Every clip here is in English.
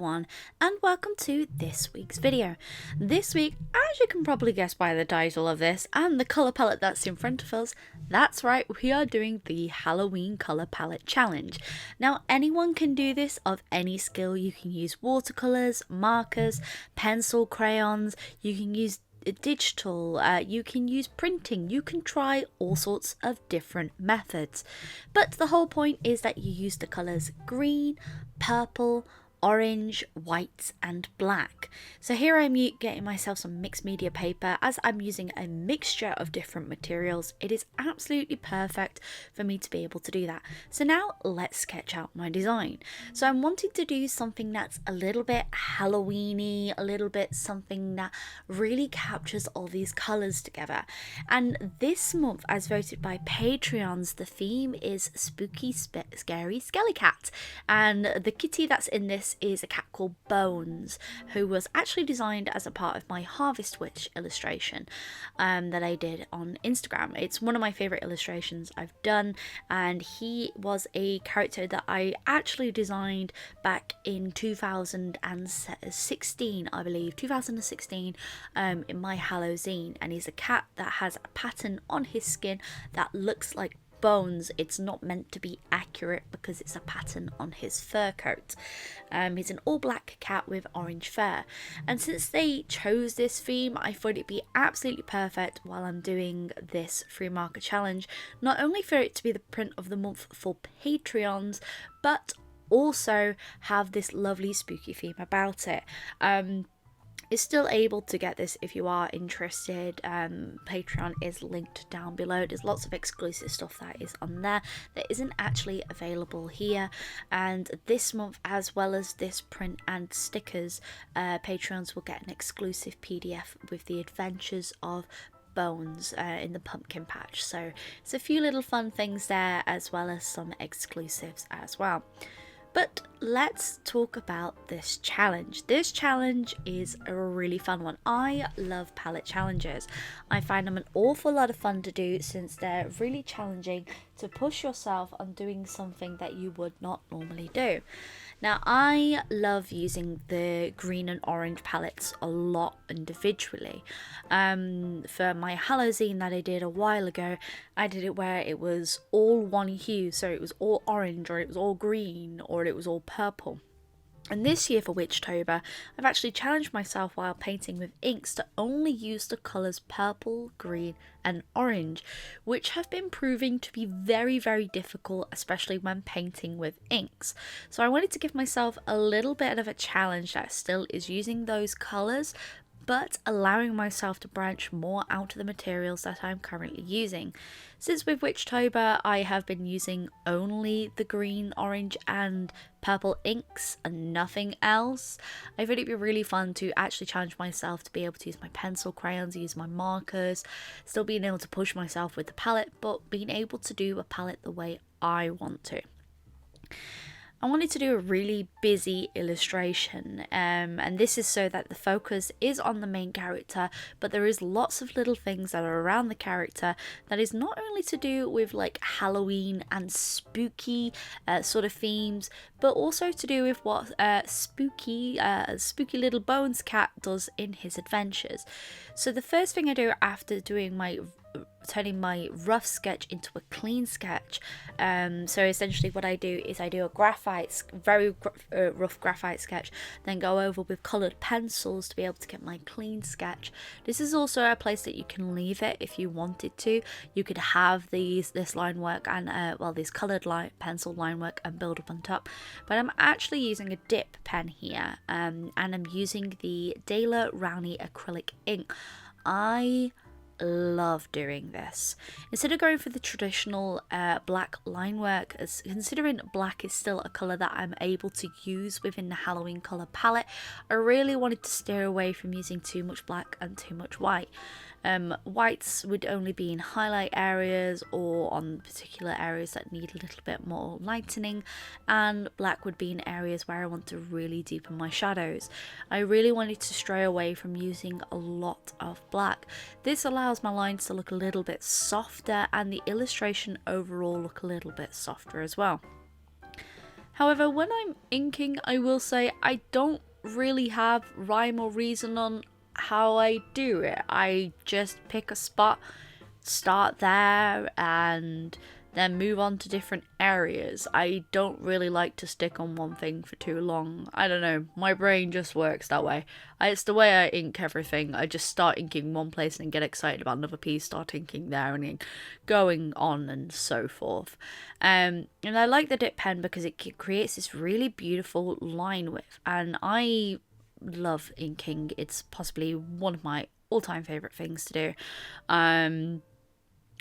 everyone, and welcome to this week's video. This week, as you can probably guess by the title of this and the colour palette that's in front of us, that's right, we are doing the Halloween colour palette challenge. Now, anyone can do this of any skill. You can use watercolours, markers, pencil, crayons, you can use digital, you can use printing, you can try all sorts of different methods, but the whole point is that you use the colours green, purple, orange, white and black. So here I'm getting myself some mixed media paper. As I'm using a mixture of different materials, it is absolutely perfect for me to be able to do that. So now let's sketch out my design. So I'm wanting to do something that's a little bit Halloweeny, a little bit something that really captures all these colours together. And this month, as voted by Patreons, the theme is Spooky Scary Skelly Cat, and the kitty that's in this is a cat called Bones, who was actually designed as a part of my Harvest Witch illustration that I did on Instagram. It's one of my favourite illustrations I've done, and he was a character that I actually designed back in 2016, I believe, 2016, in my Halloween, and he's a cat that has a pattern on his skin that looks like bones. It's not meant to be accurate because it's a pattern on his fur coat. He's an all black cat with orange fur, and since they chose this theme, I thought it'd be absolutely perfect while I'm doing this free marker challenge, not only for it to be the print of the month for Patreons, but also have this lovely spooky theme about it. You're still able to get this if you are interested. Patreon is linked down below. There's lots of exclusive stuff that is on there that isn't actually available here. And this month, as well as this print and stickers, Patreons will get an exclusive PDF with the adventures of Bones in the pumpkin patch. So it's a few little fun things there, as well as some exclusives as well. But let's talk about this challenge. This challenge is a really fun one. I love palette challenges. I find them an awful lot of fun to do, since they're really challenging to push yourself on doing something that you would not normally do. Now, I love using the green and orange palettes a lot individually. For my Halloween that I did a while ago, I did it where it was all one hue, so it was all orange, or it was all green, or it was all purple. And this year for Witchtober, I've actually challenged myself while painting with inks to only use the colours purple, green and orange, which have been proving to be very, very difficult, especially when painting with inks. So I wanted to give myself a little bit of a challenge that still is using those colours, but allowing myself to branch more out of the materials that I'm currently using. Since with Witchtober, I have been using only the green, orange and purple inks and nothing else. I thought it'd be really fun to actually challenge myself to be able to use my pencil, crayons, use my markers, still being able to push myself with the palette, but being able to do a palette the way I want to. I wanted to do a really busy illustration, and this is so that the focus is on the main character, but there is lots of little things that are around the character that is not only to do with like Halloween and spooky sort of themes, but also to do with what spooky little Bones cat does in his adventures. So the first thing I do after turning my rough sketch into a clean sketch, so essentially what I do is I do a very rough graphite sketch, then go over with coloured pencils to be able to get my clean sketch. This is also a place that you can leave it if you wanted to. You could have this line work and this coloured pencil line work and build up on top, but I'm actually using a dip pen here, and I'm using the Daler Rowney acrylic ink. I love doing this. Instead of going for the traditional black line work, as considering black is still a colour that I'm able to use within the Halloween colour palette, I really wanted to steer away from using too much black and too much white. Whites would only be in highlight areas or on particular areas that need a little bit more lightening, and black would be in areas where I want to really deepen my shadows. I really wanted to stray away from using a lot of black. This allows my lines to look a little bit softer and the illustration overall look a little bit softer as well. However, when I'm inking, I will say I don't really have rhyme or reason on how I do it. I just pick a spot, start there, and then move on to different areas. I don't really like to stick on one thing for too long. I don't know, my brain just works that way. It's the way I ink everything. I just start inking one place and get excited about another piece, start inking there, and then going on and so forth. And I like the dip pen because it creates this really beautiful line width, and I love inking. It's possibly one of my all-time favorite things to do.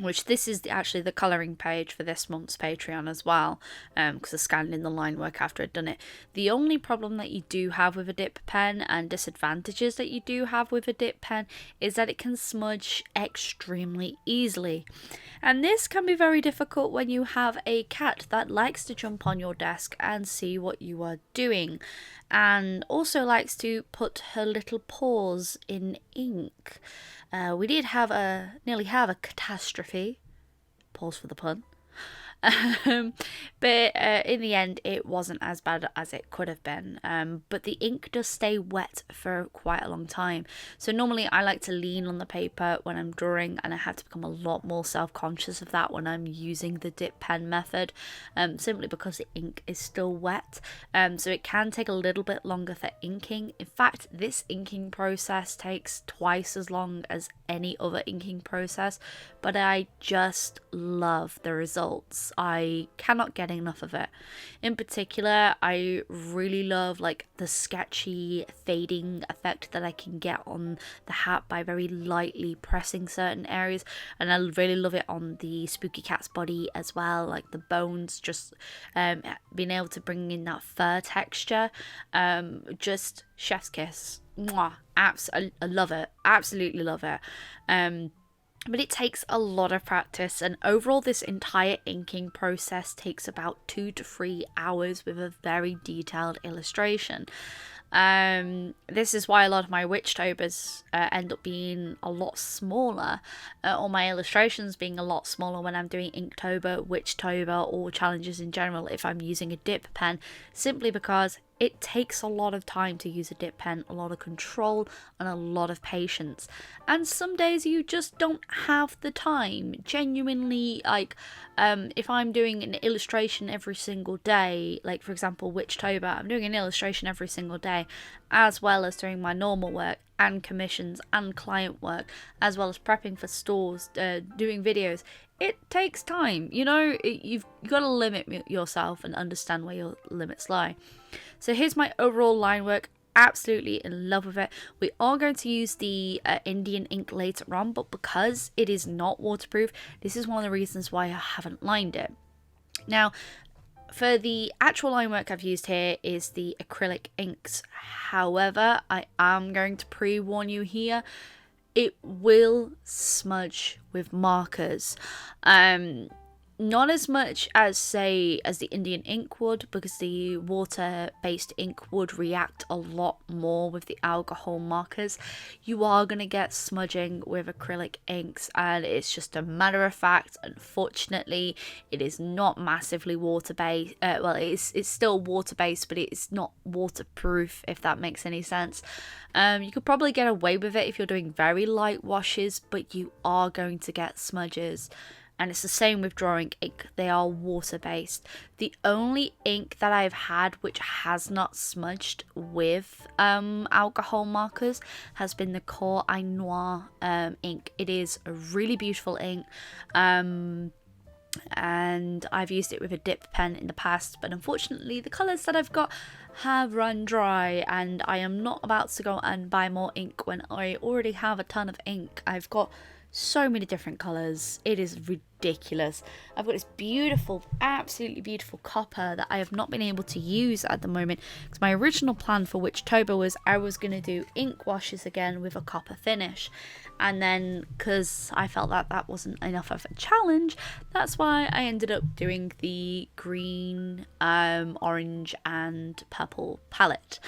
Which this is actually the colouring page for this month's Patreon as well, because I scanned in the line work after I'd done it. The only problem that you do have with a dip pen, and disadvantages that you do have with a dip pen, is that it can smudge extremely easily. And this can be very difficult when you have a cat that likes to jump on your desk and see what you are doing, and also likes to put her little paws in ink. We did nearly have a catastrophe. Pause for the pun. But in the end, it wasn't as bad as it could have been. But the ink does stay wet for quite a long time. So normally I like to lean on the paper when I'm drawing, and I have to become a lot more self-conscious of that when I'm using the dip pen method, simply because the ink is still wet. So it can take a little bit longer for inking. In fact, this inking process takes twice as long as any other inking process, but I just love the results. I cannot get enough of it. In particular, I really love like the sketchy fading effect that I can get on the hat by very lightly pressing certain areas, and I really love it on the spooky cat's body as well, like the bones, just being able to bring in that fur texture. Just chef's kiss. Mwah. I love it, absolutely love it. But it takes a lot of practice, and overall this entire inking process takes about 2 to 3 hours with a very detailed illustration. This is why a lot of my Witchtobers end up being a lot smaller, or my illustrations being a lot smaller when I'm doing Inktober, Witchtober, or challenges in general if I'm using a dip pen, simply because it takes a lot of time to use a dip pen, a lot of control, and a lot of patience. And some days you just don't have the time. Genuinely, like, if I'm doing an illustration every single day, like for example Witchtober, I'm doing an illustration every single day, as well as doing my normal work and commissions and client work, as well as prepping for stores, doing videos. It takes time, you know. You've got to limit yourself and understand where your limits lie. So here's my overall line work. Absolutely in love with it. We are going to use the Indian ink later on, but because it is not waterproof, this is one of the reasons why I haven't lined it. Now, for the actual line work I've used here is the acrylic inks. However, I am going to pre-warn you here, it will smudge with markers. Not as much as, say, as the Indian ink would, because the water-based ink would react a lot more with the alcohol markers. You are going to get smudging with acrylic inks, and it's just a matter of fact. Unfortunately, it is not massively water-based. Well, it's still water-based, but it's not waterproof, if that makes any sense. You could probably get away with it if you're doing very light washes, but you are going to get smudges. And it's the same with drawing ink. They are water-based. The only ink that I've had which has not smudged with alcohol markers has been the Core Noir ink. It is a really beautiful ink. And I've used it with a dip pen in the past, but unfortunately the colours that I've got have run dry, and I am not about to go and buy more ink when I already have a ton of ink. I've got so many different colours. It is ridiculous. I've got this beautiful, absolutely beautiful copper that I have not been able to use at the moment, because my original plan for Witchtober was I was going to do ink washes again with a copper finish, and then because I felt that that wasn't enough of a challenge, that's why I ended up doing the green, orange and purple palette.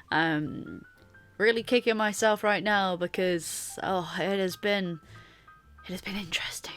Really kicking myself right now because it has been interesting.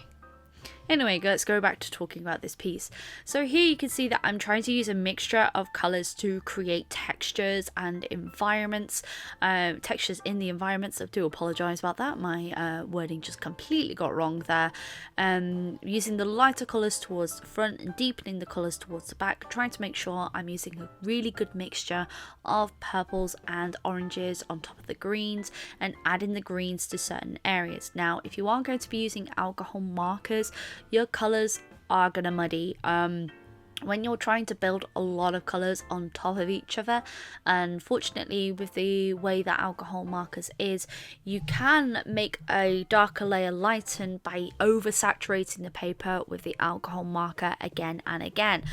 Anyway, let's go back to talking about this piece. So here you can see that I'm trying to use a mixture of colors to create textures and environments, textures in the environments. I do apologize about that. My wording just completely got wrong there. Using the lighter colors towards the front and deepening the colors towards the back, trying to make sure I'm using a really good mixture of purples and oranges on top of the greens, and adding the greens to certain areas. Now, if you are going to be using alcohol markers, your colors are gonna muddy. When you're trying to build a lot of colors on top of each other, unfortunately with the way that alcohol markers is, you can make a darker layer lighten by oversaturating the paper with the alcohol marker again and again.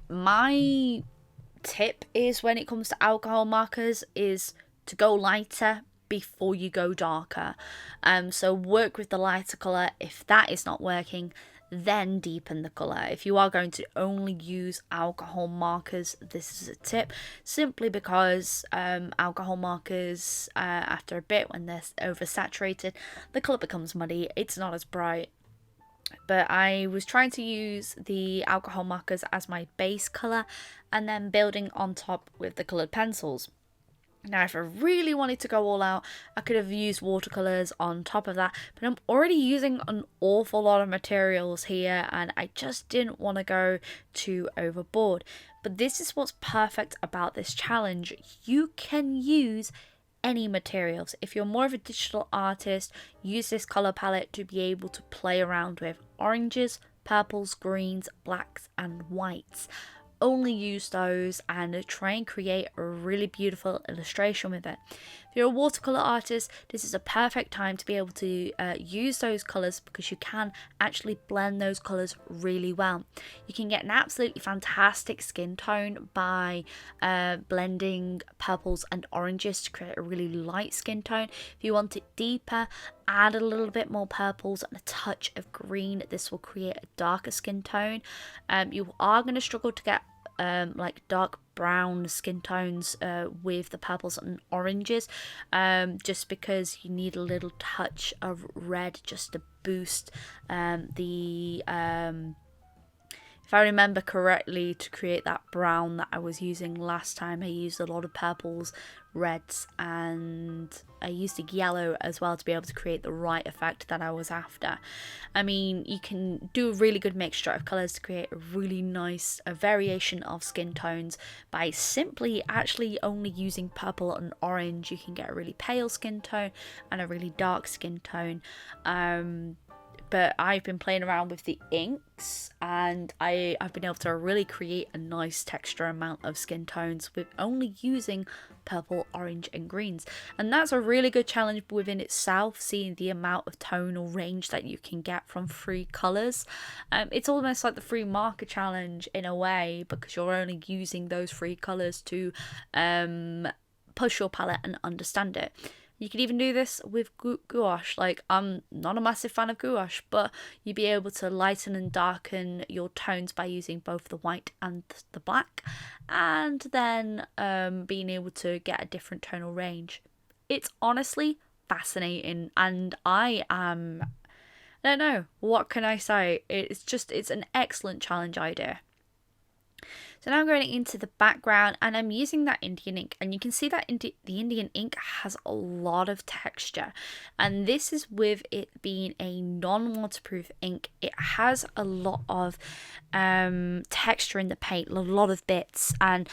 My tip is, when it comes to alcohol markers, is to go lighter before you go darker. So work with the lighter color. If that is not working, then deepen the color. If you are going to only use alcohol markers, this is a tip, simply because alcohol markers, after a bit, when they're oversaturated, the color becomes muddy. It's not as bright. But I was trying to use the alcohol markers as my base color, and then building on top with the colored pencils. Now, if I really wanted to go all out, I could have used watercolors on top of that, but I'm already using an awful lot of materials here, and I just didn't want to go too overboard. But this is what's perfect about this challenge. You can use any materials. If you're more of a digital artist, use this color palette to be able to play around with oranges, purples, greens, blacks, and whites. Only use those and try and create a really beautiful illustration with it. If you're a watercolor artist, this is a perfect time to be able to use those colors, because you can actually blend those colors really well. You can get an absolutely fantastic skin tone by blending purples and oranges to create a really light skin tone. If you want it deeper, add a little bit more purples and a touch of green. This will create a darker skin tone. You are going to struggle to get like dark brown skin tones with the purples and oranges, just because you need a little touch of red just to boost the if I remember correctly, to create that brown that I was using last time, I used a lot of purples, reds, and I used a yellow as well to be able to create the right effect that I was after. I mean, you can do a really good mixture of colours to create a really nice variation of skin tones by simply actually only using purple and orange. You can get a really pale skin tone and a really dark skin tone. But I've been playing around with the inks, and I've been able to really create a nice texture amount of skin tones with only using purple, orange, and greens. And that's a really good challenge within itself, seeing the amount of tonal range that you can get from free colours. It's almost like the free marker challenge in a way, because you're only using those free colours to push your palette and understand it. You could even do this with gouache. Like, I'm not a massive fan of gouache, but you'd be able to lighten and darken your tones by using both the white and the black, and then being able to get a different tonal range. It's honestly fascinating, and I don't know, what can I say? It's an excellent challenge idea. So now I'm going into the background, and I'm using that Indian ink, and you can see that the Indian ink has a lot of texture, and this is with it being a non-waterproof ink. It has a lot of texture in the paint, a lot of bits, and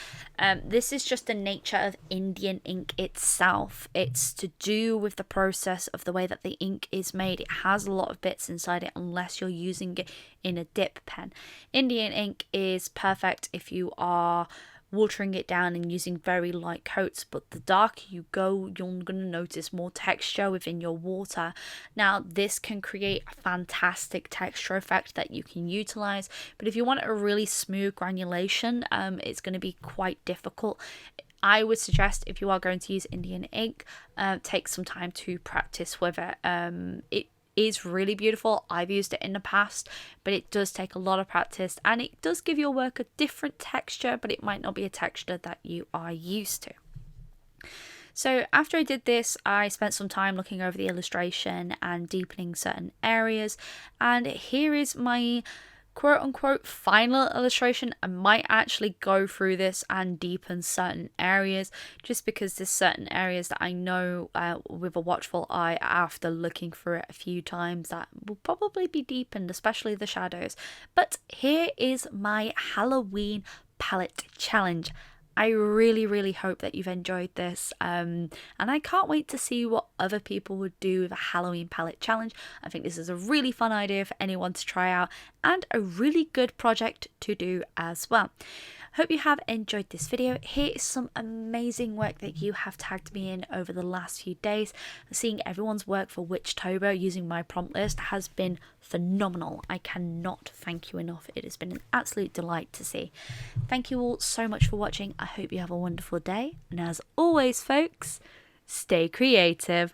this is just the nature of Indian ink itself. It's to do with the process of the way that the ink is made. It has a lot of bits inside it unless you're using it in a dip pen. Indian ink is perfect if you are watering it down and using very light coats, but the darker you go, you're going to notice more texture within your water. Now, this can create a fantastic texture effect that you can utilize, but if you want a really smooth granulation, it's going to be quite difficult. I would suggest, if you are going to use Indian ink, take some time to practice with it. It is really beautiful. I've used it in the past, but it does take a lot of practice, and it does give your work a different texture, but it might not be a texture that you are used to. So after I did this, I spent some time looking over the illustration and deepening certain areas, and here is my quote unquote final illustration. I might actually go through this and deepen certain areas, just because there's certain areas that I know with a watchful eye, after looking through it a few times, that will probably be deepened, especially the shadows. But here is my Halloween palette challenge. I really hope that you've enjoyed this, and I can't wait to see what other people would do with a Halloween palette challenge. I think this is a really fun idea for anyone to try out, and a really good project to do as well. Hope you have enjoyed this video. Here is some amazing work that you have tagged me in over the last few days. Seeing everyone's work for Witchtober using my prompt list has been phenomenal. I cannot thank you enough. It has been an absolute delight to see. Thank you all so much for watching. I hope you have a wonderful day. And as always, folks, stay creative.